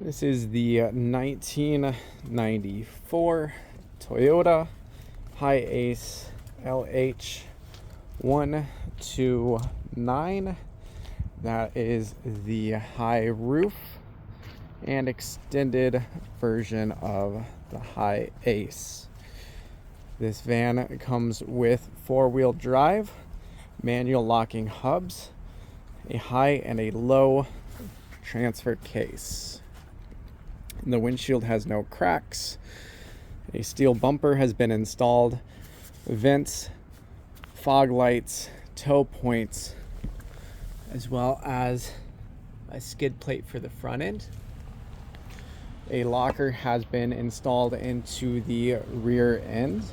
This is the 1994 Toyota Hiace Lh129. That is the high roof and extended version of the Hiace. This van comes with four-wheel drive, manual locking hubs, a high and a low transfer case. And the windshield has no cracks. A steel bumper has been installed, vents, fog lights, tow points, as well as a skid plate for the front end. A locker has been installed into the rear end.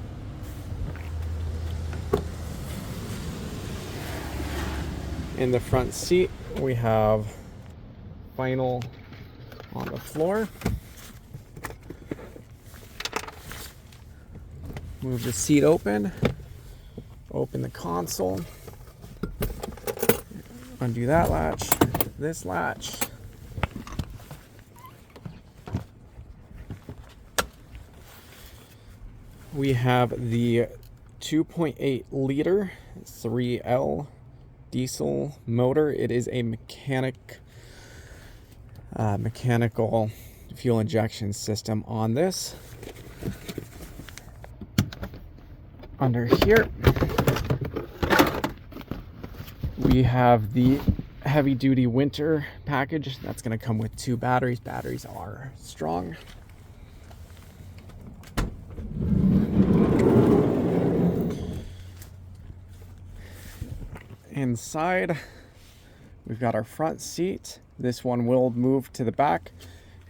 In the front seat, we have vinyl on the floor. Move the seat open the console, undo that latch, this latch. We have the 2.8 liter 3L diesel motor. It is a mechanical fuel injection system on this. Under here, we have the heavy duty winter package. That's going to come with two batteries. Batteries are strong. Inside, we've got our front seat. This one will move to the back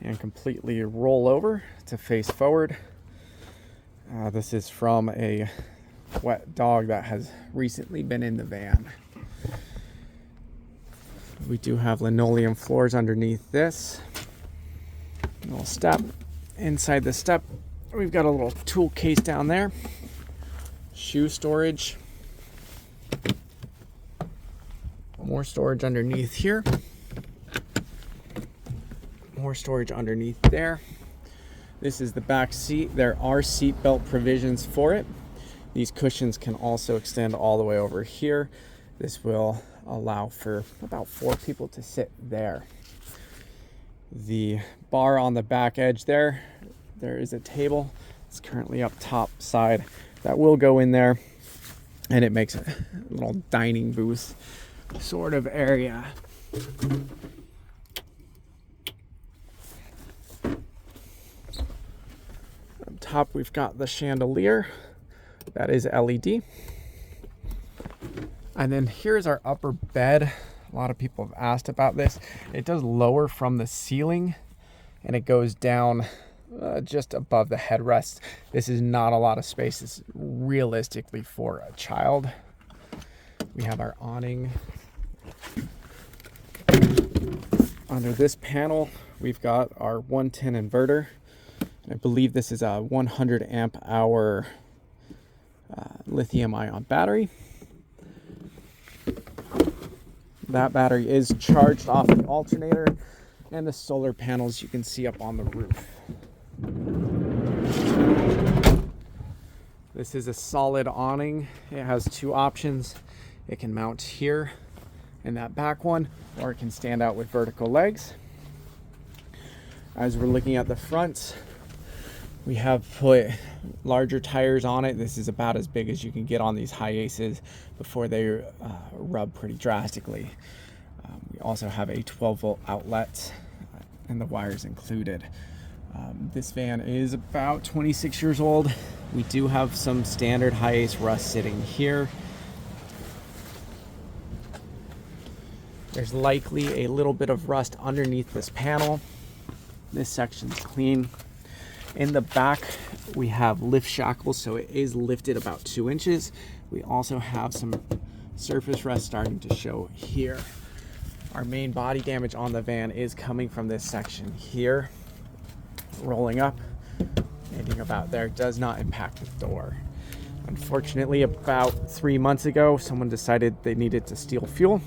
and completely roll over to face forward. This is from a wet dog that has recently been in the van. We do have linoleum floors underneath this. A little step. Inside the step, we've got a little tool case down there. Shoe storage. More storage underneath here. More storage underneath there. This is the back seat. There are seat belt provisions for it. These cushions can also extend all the way over here. This will allow for about 4 people to sit there. The bar on the back edge there is a table. It's currently up top side. That will go in there, and it makes a little dining booth sort of area. Up top, we've got the chandelier. That is LED. And then here's our upper bed. A lot of people have asked about this. It does lower from the ceiling, and it goes down just above the headrest. This is not a lot of space. It's realistically for a child. We have our awning. Under this panel, we've got our 110 inverter. I believe this is a 100 amp hour lithium ion battery. That battery is charged off the alternator, and the solar panels you can see up on the roof. This is a solid awning. It has two options. It can mount here in that back one, or it can stand out with vertical legs. As we're looking at the front, we have put larger tires on it. This is about as big as you can get on these Hiaces before they rub pretty drastically. We also have a 12-volt outlet and the wires included. This van is about 26 years old. We do have some standard Hiace rust sitting here. There's likely a little bit of rust underneath this panel. This section's clean. In the back, we have lift shackles, so it is lifted about 2 inches. We also have some surface rust starting to show here. Our main body damage on the van is coming from this section here, rolling up, ending about there. Does not impact the door. Unfortunately, about 3 months ago, someone decided they needed to steal fuel.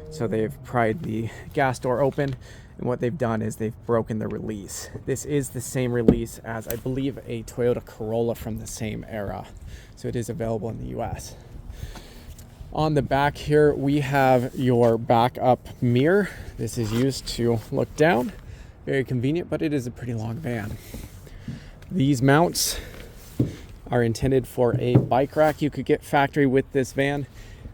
So they've pried the gas door open, and what they've done is they've broken the release. This is the same release as, I believe, a Toyota Corolla from the same era. So it is available in the US. On the back here, we have your backup mirror. This is used to look down. Very convenient, but it is a pretty long van. These mounts are intended for a bike rack you could get factory with this van.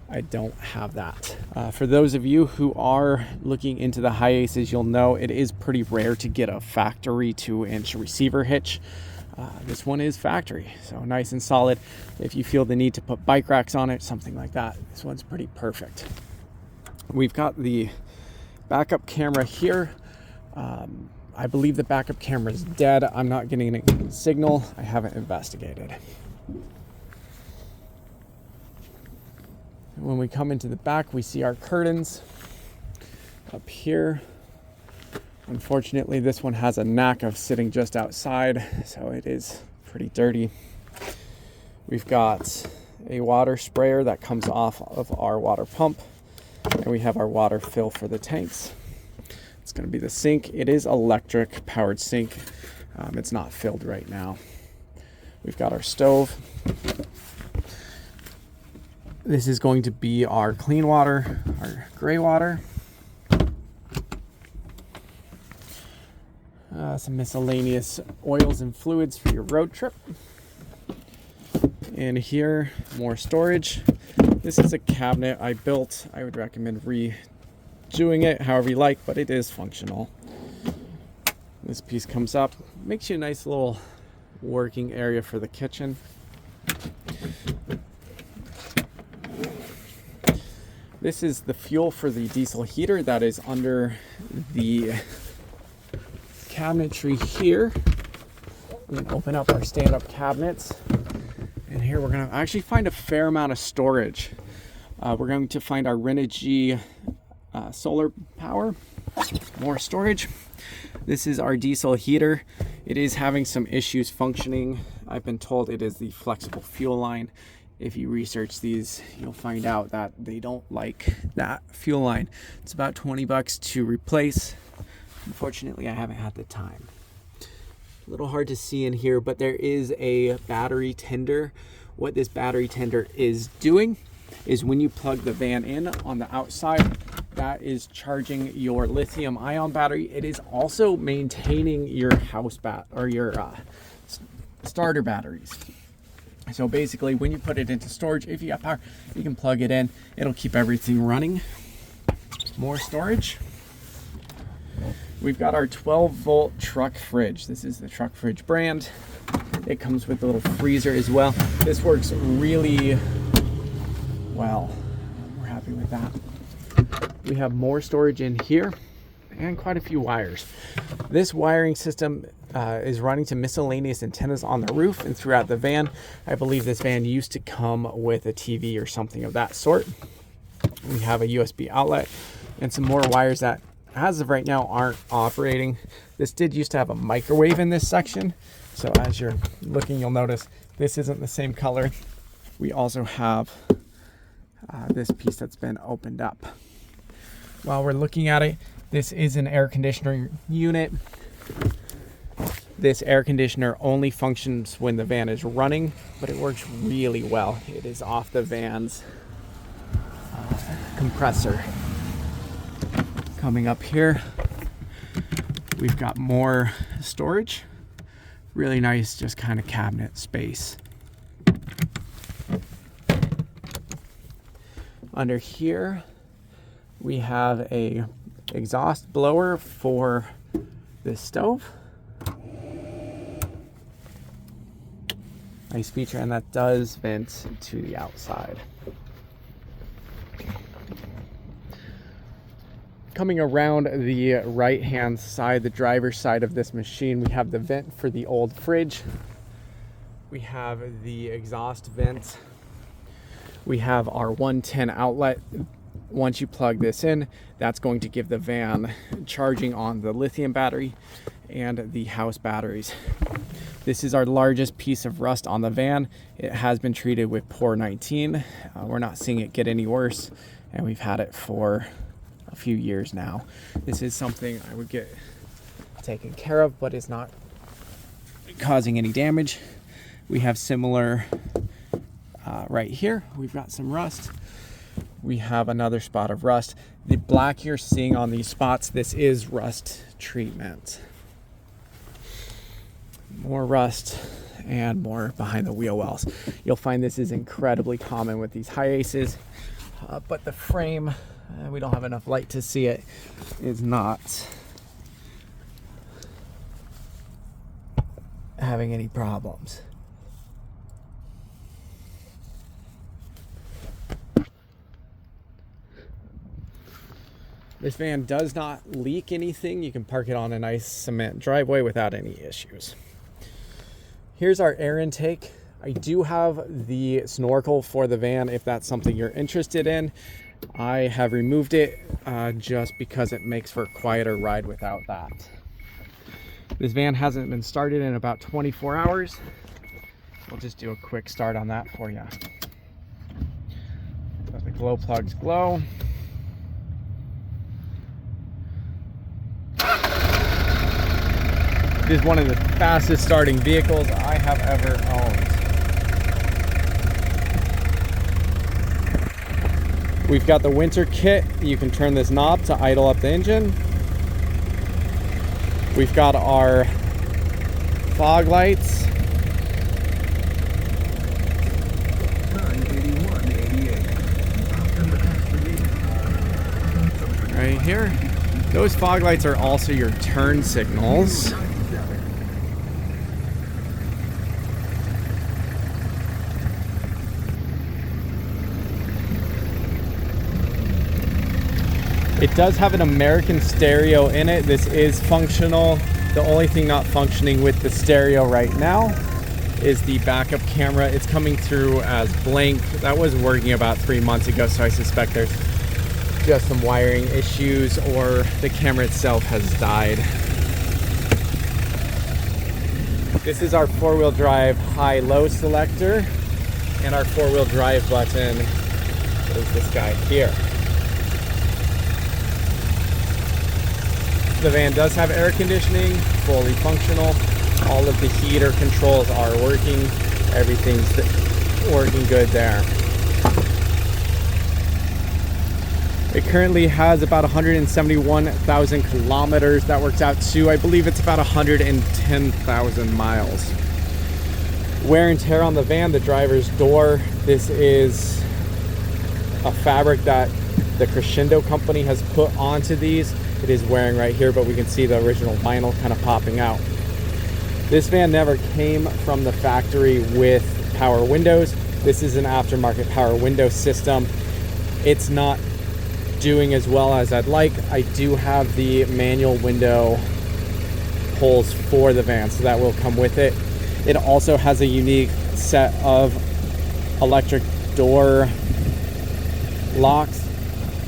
I don't have that. For those of you who are looking into the Hiaces, you'll know it is pretty rare to get a factory 2-inch receiver hitch. This one is factory, so nice and solid. If you feel the need to put bike racks on it, something like that, this one's pretty perfect. We've got the backup camera here. I believe the backup camera is dead. I'm not getting any signal. I haven't investigated. When we come into the back, we see our curtains up here. Unfortunately, this one has a knack of sitting just outside, so it is pretty dirty. We've got a water sprayer that comes off of our water pump, and we have our water fill for the tanks. It's going to be the sink. It is electric powered sink. It's not filled right now. We've got our stove. This is going to be our clean water, our gray water. Some miscellaneous oils and fluids for your road trip. And here, more storage. This is a cabinet I built. I would recommend redoing it however you like, but it is functional. This piece comes up, makes you a nice little working area for the kitchen. This is the fuel for the diesel heater that is under the cabinetry here. We can open up our stand-up cabinets, and here we're going to actually find a fair amount of storage. We're going to find our Renogy solar power, more storage. This is our diesel heater. It is having some issues functioning. I've been told it is the flexible fuel line. If you research these, you'll find out that they don't like that fuel line. It's about $20 to replace. Unfortunately, I haven't had the time. A little hard to see in here, but there is a battery tender. What this battery tender is doing is when you plug the van in on the outside, that is charging your lithium ion battery. It is also maintaining your house or your starter batteries. So basically, when you put it into storage, if you got power, you can plug it in. It'll keep everything running. More storage. We've got our 12-volt truck fridge. This is the Truck Fridge brand. It comes with a little freezer as well. This works really well. We're happy with that. We have more storage in here and quite a few wires. This wiring system is running to miscellaneous antennas on the roof and throughout the van. I believe this van used to come with a TV or something of that sort. We have a USB outlet and some more wires that, as of right now, aren't operating. This did used to have a microwave in this section. So as you're looking, you'll notice this isn't the same color. We also have this piece that's been opened up. While we're looking at it, this is an air conditioner unit. This air conditioner only functions when the van is running, but it works really well. It is off the van's compressor. Coming up here, we've got more storage. Really nice, just kind of cabinet space. Under here, we have a exhaust blower for this stove. Nice feature, and that does vent to the outside. Coming around the right-hand side, the driver's side of this machine, we have the vent for the old fridge. We have the exhaust vent. We have our 110 outlet. Once you plug this in, that's going to give the van charging on the lithium battery and the house batteries. This is our largest piece of rust on the van. It has been treated with Por 19. We're not seeing it get any worse, and we've had it for a few years now. This is something I would get taken care of, but it's not causing any damage. We have similar right here. We've got some rust. We have another spot of rust. The black you're seeing on these spots, this is rust treatment. More rust and more behind the wheel wells. You'll find this is incredibly common with these Hiaces, but the frame, we don't have enough light to see it, is not having any problems. This van does not leak anything. You can park it on a nice cement driveway without any issues. Here's our air intake. I do have the snorkel for the van if that's something you're interested in. I have removed it just because it makes for a quieter ride without that. This van hasn't been started in about 24 hours. We'll just do a quick start on that for you. Let the glow plugs glow. It is one of the fastest starting vehicles I have ever owned. We've got the winter kit. You can turn this knob to idle up the engine. We've got our fog lights. Right here. Those fog lights are also your turn signals. It does have an American stereo in it. This is functional. The only thing not functioning with the stereo right now is the backup camera. It's coming through as blank. That was working about 3 months ago, so I suspect there's just some wiring issues or the camera itself has died. This is our four-wheel drive high-low selector, and our four-wheel drive button is this guy here. The van does have air conditioning, fully functional. All of the heater controls are working. Everything's working good there. It currently has about 171,000 kilometers. That works out to, I believe it's about 110,000 miles. Wear and tear on the van, the driver's door. This is a fabric that the Crescendo company has put onto these. It is wearing right here, but we can see the original vinyl kind of popping out. This van never came from the factory with power windows. This is an aftermarket power window system. It's not doing as well as I'd like. I do have the manual window pulls for the van, so that will come with it. It also has a unique set of electric door locks.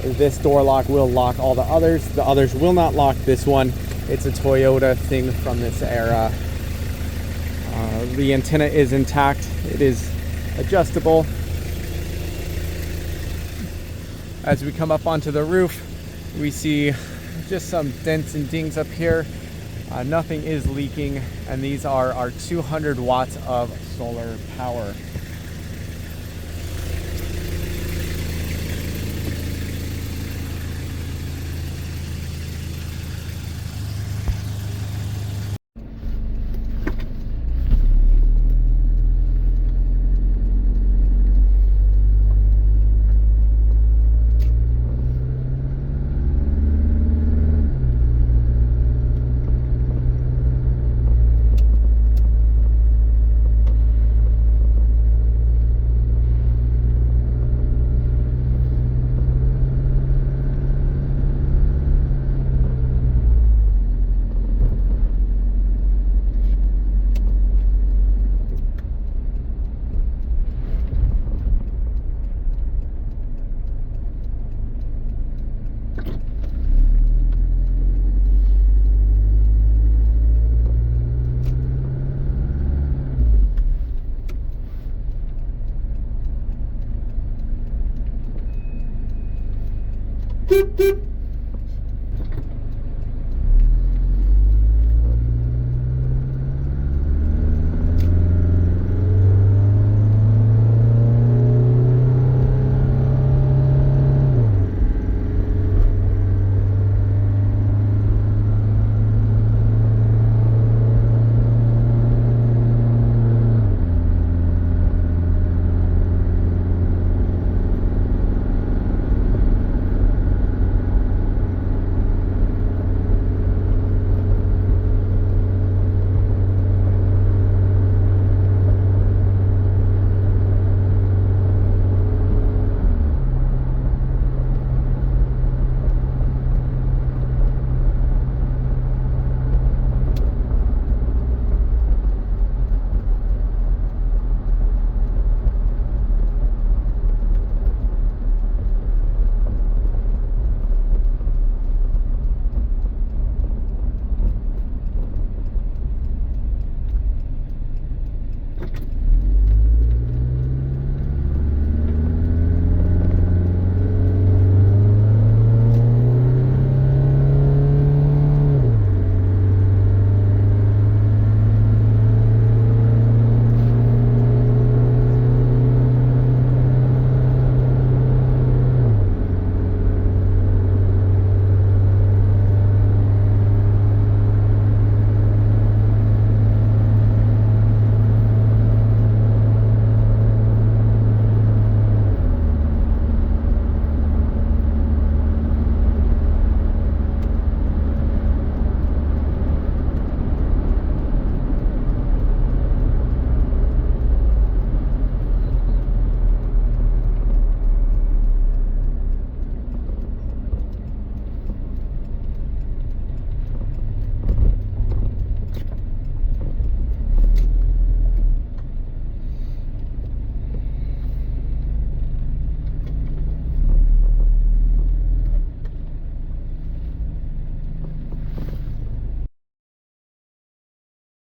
This door lock will lock all the others. The others will not lock this one. It's a Toyota thing from this era. The antenna is intact. It is adjustable. As we come up onto the roof, we see just some dents and dings up here. Nothing is leaking, and these are our 200 watts of solar power.